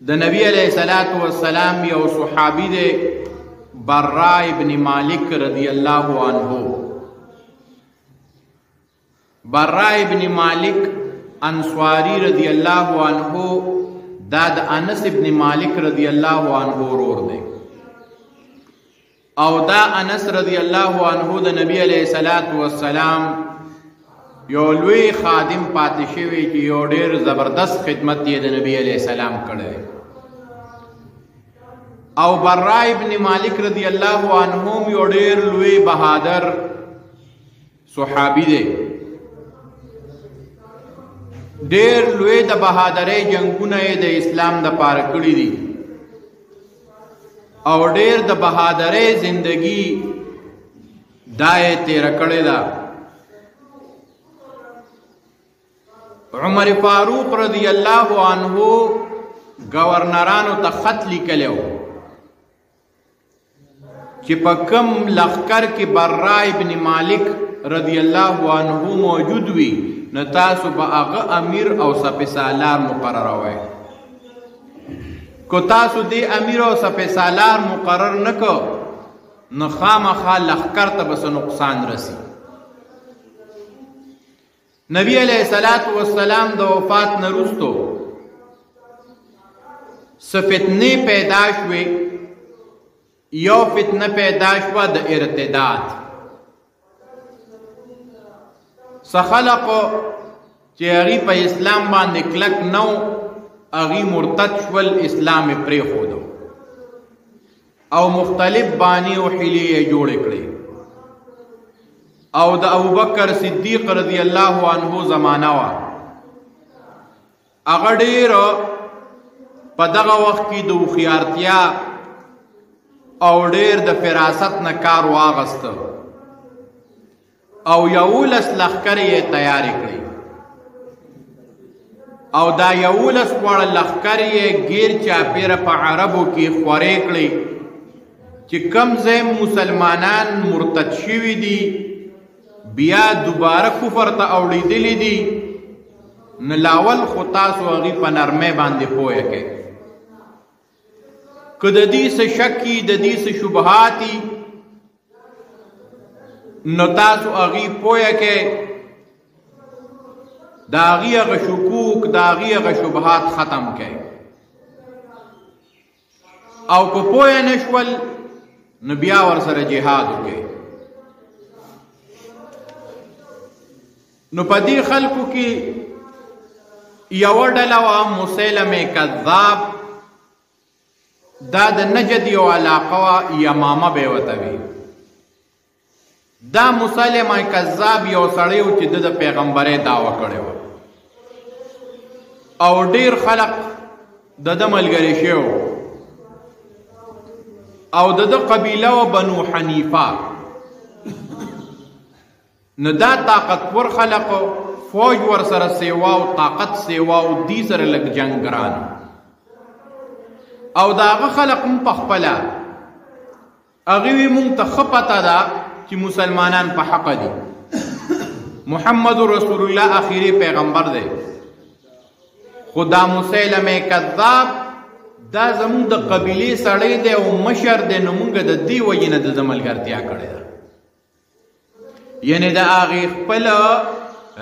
د نبی علیہ الصلوۃ والسلام یو صحابی دے برا ابن مالک رضی اللہ عنہ. برا ابن مالک انصاری رضی اللہ عنہ دا د انس ابن مالک رضی اللہ عنہ ورور دے او دا انس رضی اللہ عنہ د نبی علیہ الصلوۃ والسلام یو لوی خادم پاتې شوی چې یو ډېر زبردست خدمت یې د نبی علیہ السلام کړی. او برا ابن مالک رضی اللہ عنہ یو ډېر لوی بہادر صحابی دی. ډېر لوی د بہادرۍ جنگونه یې د اسلام د پاره کړي دي او ډېر د بہادرۍ زندگی دا یې تیره کړې ده. عمر فاروق رضی اللہ عنہ گورنرانو ته خط لیکلی و چې په کوم لښکر کې برا ابن مالک رضی اللہ عنہ موجود وي نو تاسو به هغه امیر او سپه سالار مقرروئ. کو تاسو دې امیر او سپه سالار مقرر نکو نو خامخا لښکر ته به نقصان رسی. نبی علیہ الصلوۃ والسلام د وفات نه وروسته څه فتنې پیدا شوې. یو فتنه پیدا شوه د ارتداد. څه خلق چې هغې په اسلام باندې کلک نو هغې مرتد شول، اسلام یې پرېښودو او مختلف بانې او حیلې یې جوړې کړې. او د ابوبکر صدیق رضی اللہ عنہ زمانہ وا هغه ډېر په دغه وخت کې د هوښیارتیا او ډېر د فراست نه کار واغسته او 11 لښکر یې تیارې کړې او دا 11 واړه لښکر یې ګیر چاپېره په عربو کې خورې کړې چې کوم ځای مسلمانان مرتد شوي دي بیا دوباره کفر ته اوړېدلی دي نو لاول خو تاسو هغې په نرمۍ باندې پوهه کړئ. که د دې څه شک وي، د دې څه شبهات وي نو تاسو هغې پوهه کړئ، د هغې هغه شکوک د هغې هغه شبهات ختم کړئ. او که پوهه نه شول نو بیا ورسره جهاد وکړئ. نو په دې خلکو کې یوه ډله وه مسیلمه کذاب. دا د نجد یو علاقه وه، یمامه به یې ورته وي. دا مسیلمه کذاب یو سړی و چې د پیغمبرۍ دعوه کړې وه او ډېر خلق د ده ملګري شوي او د ده قبیله و بنو حنیفه. نو دا طاقتور خلق فوج ور سره سیوا او طاقت سیوا او دی سره لګ جنگ ګران او دا هغه خلق هم په خپله هغوی مونږ ته ښه پته ده چې مسلمانان په حق دي. محمد رسول الله آخري پیغمبر دی، خو دا مسیلمه کذاب دا زمونږ د قبیلې سړی دی او مشر دی نو مونږ د دې وجې نه د ده ملګرتیا کړې ده. یعنی د هغې خپل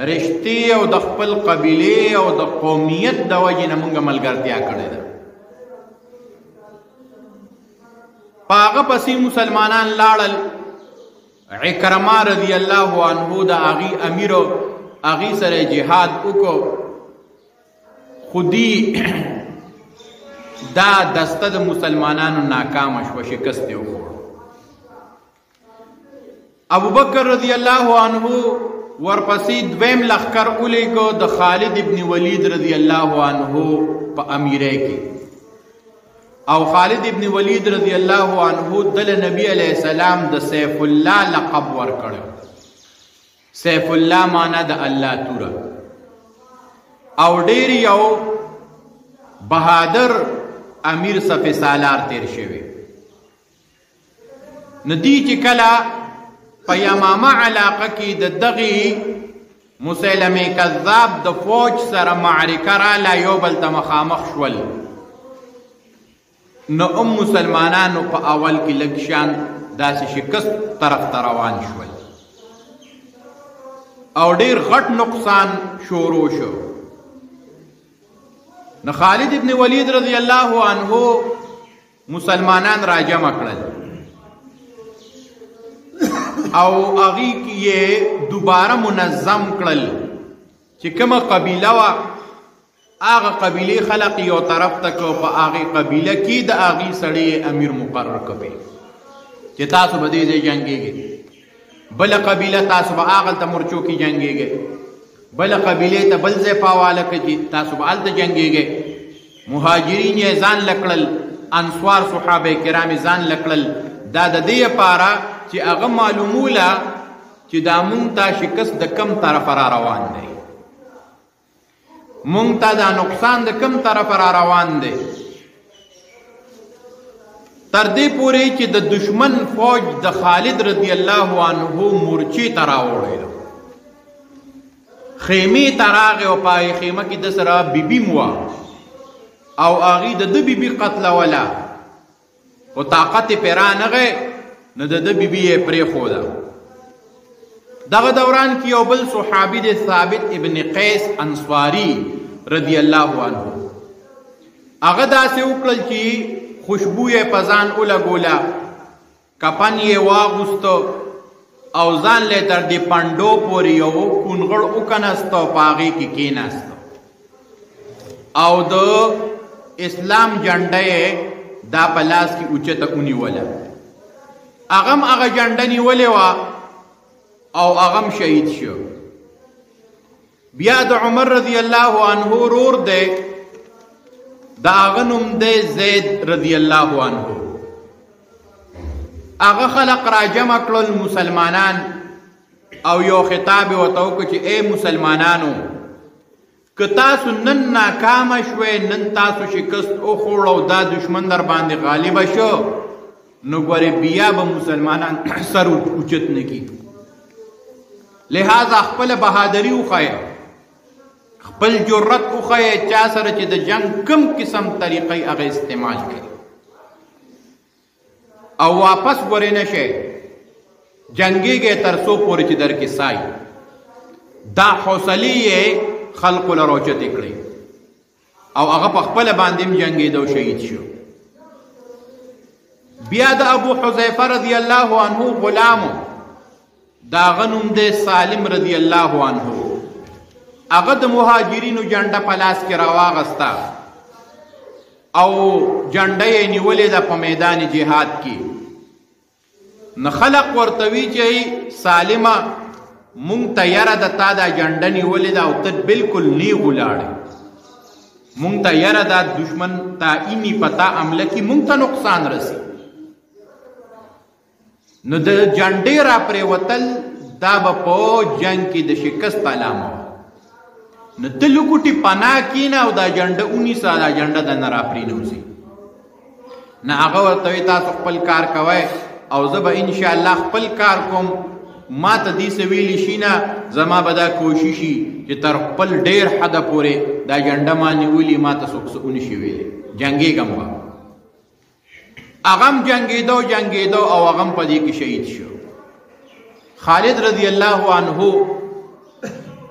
رشتې او د خپل قبیلې او د قومیت د وجې نه مونږ ملګرتیا کړې ده. په هغه پسې مسلمانان لاړل. عکرمه رضی الله عنه د هغې امیر او هغې سره جهاد وکړو خو دی دا دسته د مسلمانانو ناکامه شوه، شکست یې وخوړ. ابو بکر رضی اللہ عنہ ورپسې دویم لښکر ولیږه د خالد ابن ولید رضی اللہ عنہ په امیرۍ کې. او خالد ابن ولید رضی اللہ عنہ دل نبی علیہ السلام د سیف الله لقب ورکړو. سیف الله معنا د الله توره او ډېر یو بهادر امیر سپه سالار تیر شوی. ندی چې کله په یمامه علاقه کې د دغې مسیلمه کذاب د فوج سره معرکه راله، یو بل ته مخامخ شول نو مسلمانانو په اول کې لږ شان داسې شکست طرف ته روان شول او ډیر غټ نقصان شروع شو. نو خالد ابن ولید رضی الله عنه مسلمانان راجمع کړل او هغې کې یې دوباره منظم کړل چې کومه قبیله وه هغه قبیلې خلق یو طرف ته کړو، په هغې قبیله کې د هغې سړی امیر مقرر کوي چې تاسو به دې ځای جنګېږئ، بله قبیله تاسو به هغلته مورچو کې جنګېږئ، بله قبیلې ته بل ځای په حواله کړي چې تاسو به هلته جنګېږئ. مهاجرین یې ځان له کړل، انصار صحابه کرام یې ځان له کړل، دا د دې لپاره چې هغه معلوموله چې دا مونږ ته شکست د کم طرفه را روان دی، مونږ ته دا نقصان د کم طرفه را روان دی. تر دې پورې چې د دشمن فوج د خالد رضی الله عنه مورچې ته راوړی، خیمې ته راغی او په هغې خیمه کې د سره بیبي م وه او هغې د ده بیبي قتلوله، خو طاقت یې پرې رانغی نو د ده بیبي یې پرېښوده. دغه دوران کې یو بل صحابي دی ثابت ابن قیس انصاري رضی الله عنه، هغه داسې وکړل چې خوشبو یې په ځان ولګوله، کفن یې واغوسته او ځان له تر دې پنډو پورې یو کونغړ وکنسته او په هغې کې کېناسته او د اسلام جنډه یې دا په لاس کې اوچته ونیوله. هغه هم هغه جنډه نیولې وه او هغه هم شهید شو. بیا د عمر رضی الله عنه ورور دی، د هغه نوم دی زید رضی الله عنه. هغه خلق را جمع کړل مسلمانان او یو خطاب یې ورته وکړ چې ای مسلمانانو، که تاسو نن ناکامه شوئ، نن تاسو شکست وخوړ او دا دشمن در باندې غالبه شو، نو ګورې بیا به مسلمانان سر اوچت نه کړي. لہذا خپل بهادري وښیه، خپل جرأت وښیه، چا سره چې د جنگ کم قسم طریقې هغه استعمال کړي او واپس ګورې نه شئ، جنګېږئ تر څو پورې چې در کې سای. دا حوصلې یې خلقو له راوچتې کړې او هغه په خپله باندې هم جنګېده او شهید شو. بیا د ابو حذیفه رضی الله عنه غلامو، د هغه نوم دی سالم رضی الله عنه، هغه د مهاجرینو جنډه په لاس کې راواغسته او جنډه یې نیولې ده په میدان جهاد کې. نو خلق ورته وی چې سالمه مونږ ته یره د تا دا جنډه نیولې ده او ته بلکل نیغ ولاړې، مونږ ته یره دا دشمن ته اینی پتا عمله کې مونږ ته نقصان رسی. نو د جنډې را پرېوتل دا به په جنګ کې د شکست علامه وه. نو ته لوکوټې پناه کینه او دا جنډه ونیسه، دا جنډه دنه را پرېنوځي. نه هغه ورته وایي تاسو خپل کار کوئ او زه به انشاءالله خپل کار کوم، ما ته دې څه ویلي شي نه، زما به دا کوشش وي چې تر خپل ډېر حده پورې دا جنډه ما نیولي، ما ته څوک څه ونشي ویلی، جنګېږم به. هغه هم جنګېده او هغه هم په دې کې شهید شو. خالد رضی الله عنه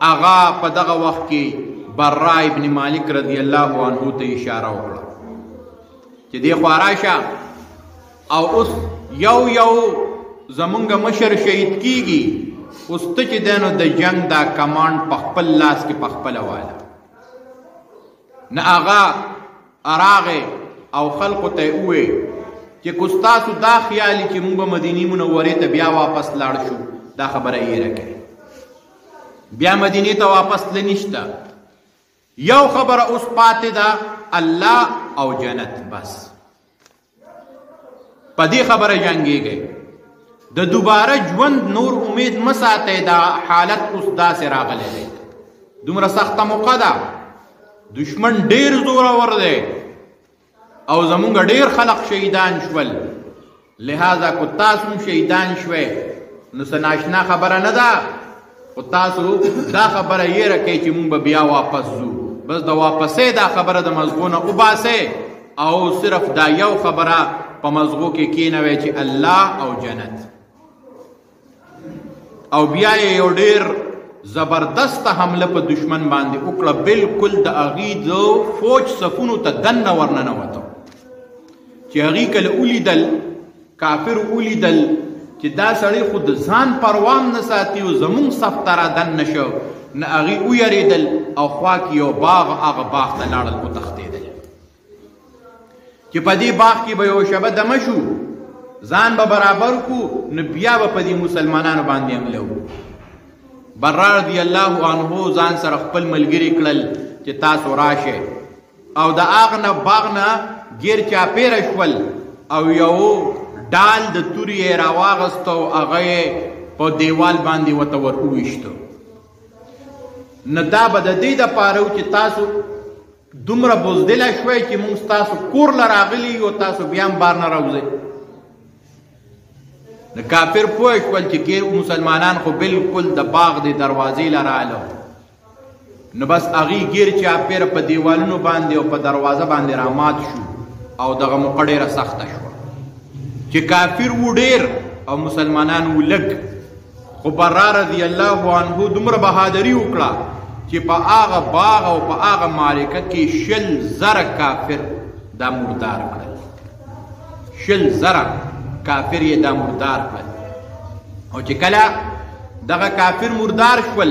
هغه په دغه وخت کې برا ابن مالک رضی الله عنه ته اشاره وکړه چې دې خوا راشه او اوس یو زمونږ مشر شهید کیږي، اوس ته چې دی نو د جنګ دا کمانډ په خپل لاس کې په خپله واله. نه هغه راغی او خلقو ته یې وویې چې که ستاسو دا خیالي چې موږ به مدینې منورې ته بیا واپس لاړ شو، دا خبره ایره کړئ، بیا مدینې ته واپس تله نشته. یو خبره اوس پاتې ده، الله او جنت، بس په دې خبره جنګېږئ. د دوباره ژوند نور امید مه ساتئ، دا حالت اوس داسې راغلی دی، دومره سخته موقع ده، دشمن ډېر زورور دی او زمونږ ډېر خلق شهیدان شول. لہذا کو تاسو هم شهیدان شوئ نو څه ناشنا خبره نه ده، خو تاسو دا خبره یې رکئ چې مونږ به بیا واپس ځو، بس د واپسې دا خبره د مزغونه وباسئ او صرف دا یو خبره په مزغو کې کینوي چې الله او جنت، او بیا یو ډیر زبردست حمله په دشمن باندې وکړه، بالکل د هغې د فوج صفونو ته دننه ورننوته چې هغې کله ولیدل، کافر ولیدل چې دا سړی خو د ځان پروام نه ساتي او زمونږ صف ته رادننه شو، نه هغې ویرېدل او خوا کې یو باغ، هغه باغ ته لاړل وتښتېدل چې په دې باغ کې به یو شبه دمه شو، ځان به برابر کو، نو بیا به په دې مسلمانانو باندې حمله وکړو. برار رضی الله عنه ځان سره خپل ملګري کړل چې تاسو راشئ، او د هغه نه باغ نه ګیر چاپېره شول او یو ډال د تورې یې راواغسته او هغه یې په دیوال باندې ورته ور وویشته. نه دا به د دې دپاره و چې تاسو دومره بزدله شوئ چې موږ ستاسو کور له راغلي یو، تاسو بیا هم بار نه راوځئ. د کافر پوه شول چې مسلمانان خو بالکل د باغ د دروازې له راغله، نو بس هغې ګیر چاپېره په دیوالونو باندې او په دروازه باندې رامات شو او دغه موقع ډېره سخته شوه چې کافر و ډېر او مسلمانان و لږ. خو برار رضی الله عنه دومره بهادري وکړه چې په هغه باغ او په هغه معرکه کې 100,000 کافر دا مردار کړل، 100,000 کافر یې دا مردار کړل. او چې کله دغه کافر مردار شول،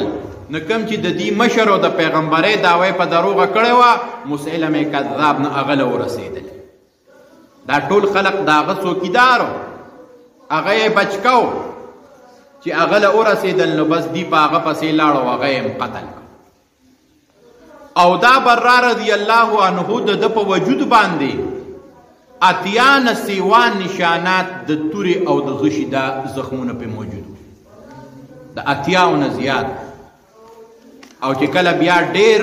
نو کوم چې د دې مشر او د پیغمبرۍ دعوی په دروغه کړې وه، مسیلمه کذاب نه هغه له ورسېدل. دا ټول خلق د هغه څوکیدار و، هغه یې بچ کو چې هغه له ورسېدل، نو بس دی په هغه پسې لاړ او هغه یې قتل کړ. او دا برار رضی الله عنه د ده په وجود باندې 80 نسیوان نشانات د تورې او د غشي دا زخمونه پې موجود وو، د 80 نه زیات. او چې کله بیا ډېر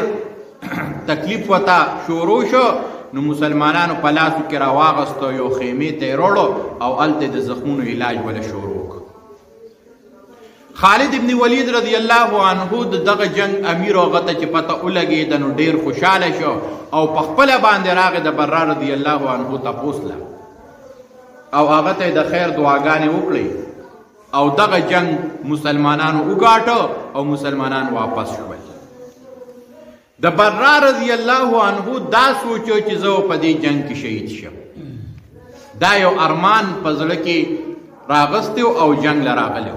تکلیف ورته شروع شو، نو مسلمانانو په لاسو کې راواغسته، یو خیمې ته یې روړو او هلته د زخمونو علاج وله شروع کړ. خالد ابن ولید رضی الله عنه د دغه جنگ امیر او هغه ته چې پته ولګېده، نو ډېر خوشحاله شو او په خپله باندې راغی د برار رضی الله عنه تپوس له، او هغه ته یې د خیر دعاګانې وکړې، او دغه جنگ مسلمانانو وګاټه او مسلمانان واپس شول. د برار رضی الله عنه دا سوچو چې زه په دې جنگ کې شهید شم، دا یو ارمان په زړه کې راغستی او جنگ له راغلی،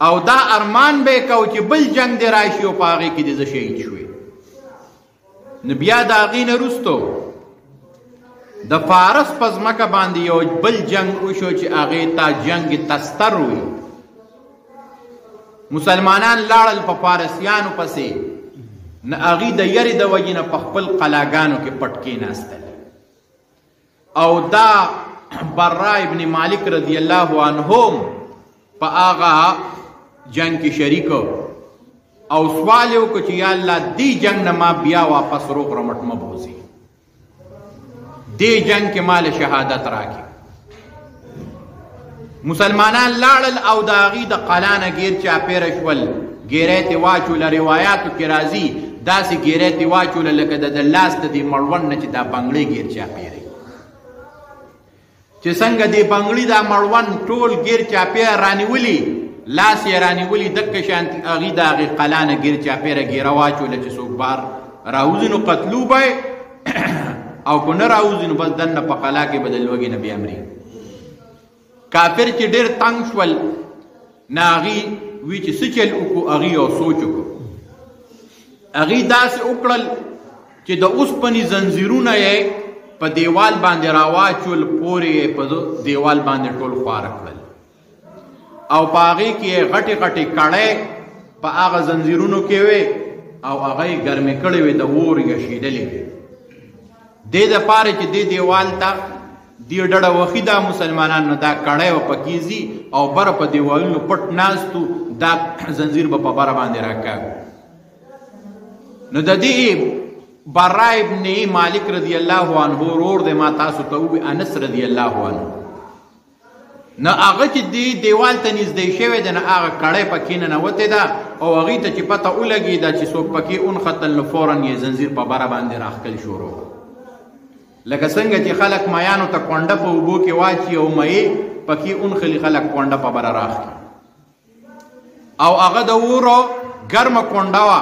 او دا ارمان به یې کو چې بل جنگ دې راشي او په هغې کې دې زه شهید شوې. نو بیا د هغې نه وروستو د فارس په ځمکه باندې یو بل جنگ وشو چې هغې ته جنگ تستر وي. مسلمانان لاړل په فارسیانو پسې، نه هغې د یرې د وجې نه په خپل قلاګانو کې پټ کېناستل، او دا برا ابن مالک رضی الله عنهم په هغه جنگ کې شریک او سوال یې وکړو چې یا الله دې جنگ نه ما بیا واپس روغ رمټ مه بوځي، دې جنگ کې مال شهادت راکړي. مسلمانان لاړل او د هغې د قلا نه ګیر چاپېره شول، ګیری تې واچوله. روایاتو کې راځي داسې ګیری تې واچوله لکه د لاس د دې مړوند نه چې دا بنګړې ګیر چاپېره، چې څنګه دې بنګړي دا مړوند ټول ګیر چاپېره رانیولي، لاس یې رانیولي، دقه شانتې هغې د هغې قلا نه ګیر چاپېره ګیره واچوله چې څوک بار راوځي نو قتلو به او که نه راوځي نو بس دننه په قلا کې به د لوږې نه بیا مري. کافر چې ډېر تنګ شول، نه هغې وی چې څه چل وکړو، هغې یو سوچ وکړو. هغې داسې وکړل چې د اوسپنې زنځیرونه یې په دیوال باندې راواچول، پورې یې په دیوال باندې ټول خواره کړل، او په هغې کې یې غټې غټې کړۍ په هغه زنځیرونو کې وې، او هغه یې ګرمې کړې وې، د اور یې شیدلې وې. دې دپاره چې دې دیوال ته دې ډډه وخي دا مسلمانان، نو دا کړی به پکې ځي او بره په دیوالونو پټ ناستو، دا زنځیر به په بره باندې راکاږو. نو د دې برا ابن مالک رضی الله عنه ورور دی، ما تاسو ته ووي انس رضی الله عنه، نه هغه چې دې دیوال ته نږدې شوی دی، نه هغه کړی پکې ننوتې ده، او هغې ته چې پته ولګېده چې څوک پکې ونښتل، نو فوراً یې زنځیر په بره باندې راښکل شروع. لکه څنګه چې خلک میانو ته کونډه په اوبو کې واچي او مې پکې اونخلي خلک کونډه په بره راخلي او هغه د ورو ګرمه کونډه وه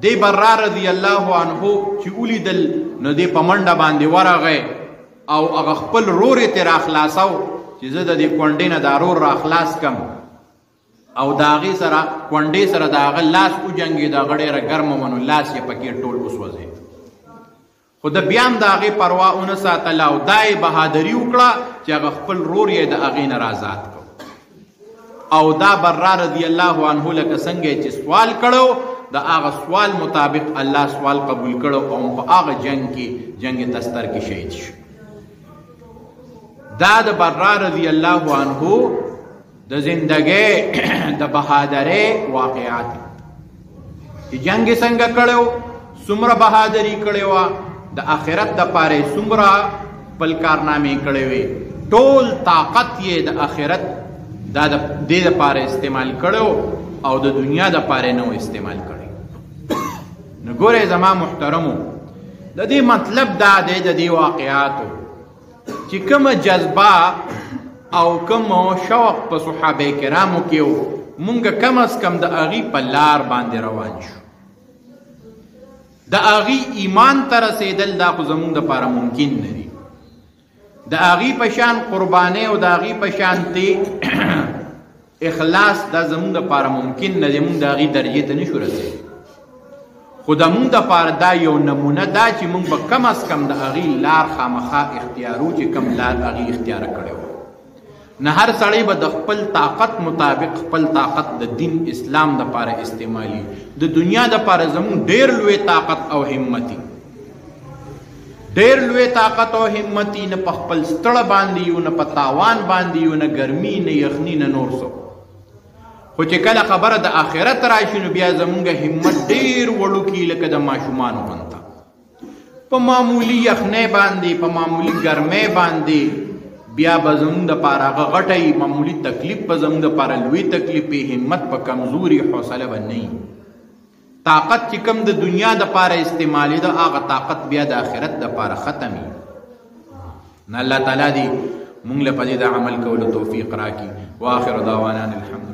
دی برا رضی الله عنه چې ولیدل نو دی په منډه باندې ورغی او هغه خپل رور یې ترې راخلاصو چې زه د دې کونډې نه دا رور راخلاص کم او د هغې سره کونډې سره د هغه لاس وجنګېد هغه ډېره ګرمه ونه لاس یې پکې ټول وسوځېد خو د بیا هم د هغې پروا ونه ساتله او دا یې بهادري وکړه چې هغه خپل رور یې د هغې نه رازاد کړ او دا برا رضی الله عنه لکه څنګه چې سوال کړو د هغه سوال مطابق الله سوال قبول کړو او په هغه جنگ کې جنگ تستر کې شهید شو دا د برا رضی الله عنه د زندګۍ د بهادرۍ واقعات چې جنگ څنګه کړو څومره بهادري کړې وه د آخرت دپاره یې څومره خپل کارنامې کړې وې ټول طاقت یې د آخرت دا د دې دپاره استعمال کړو او د دنیا دپاره نه استعمال کړی نو ګورئ زما محترمو د دې مطلب دا دی د دې واقعاتو چې کومه جذبه او کوم شوق په صحابه کرامو کې و مونږ کم از کم د هغې په لار باندې روان شو د هغې ایمان ته رسېدل دا خو زمونږ دپاره ممکن نه دي د هغې په شان قربانۍ او د هغې په شانتې اخلاص دا زمونږ دپاره ممکن نه دی مونږ د هغې درجې ته نشو رسېدلی خو د مونږ دپاره دا یو نمونه دا چې مونږ به کم از کم د هغې لار خامخا اختیارو چې کم لار هغې اختیاره کړی و نه هر سړی به د خپل طاقت مطابق خپل طاقت د دین اسلام دپاره استعمالي د دنیا دپاره زمونږ ډېر لوی طاقت او همتي ډېر لوی طاقت او همتي نه په خپل ستړه باندې یو نه په تاوان باندې یو نه ګرمي نه یخني نه نور څه خو چې کله خبره د آخرت راشي نو بیا زمونږ همت ډېر وړوکي لکه د ماشومانو غونته په معمولي یخنۍ باندې په معمولي ګرمۍ باندې بیا به زمونږ دپاره هغه غټی معمولي تکلیف به زمونږ دپاره لوی تکلیف وي همت په کمزوري حوصله به نه طاقت چې کم د دنیا دپاره استعمالي ده هغه طاقت بیا د آخرت دپاره ختمي نه الله تعالی دې مونږ له په دې د عمل کولو توفیق راکړي واخر دعوانا الحمد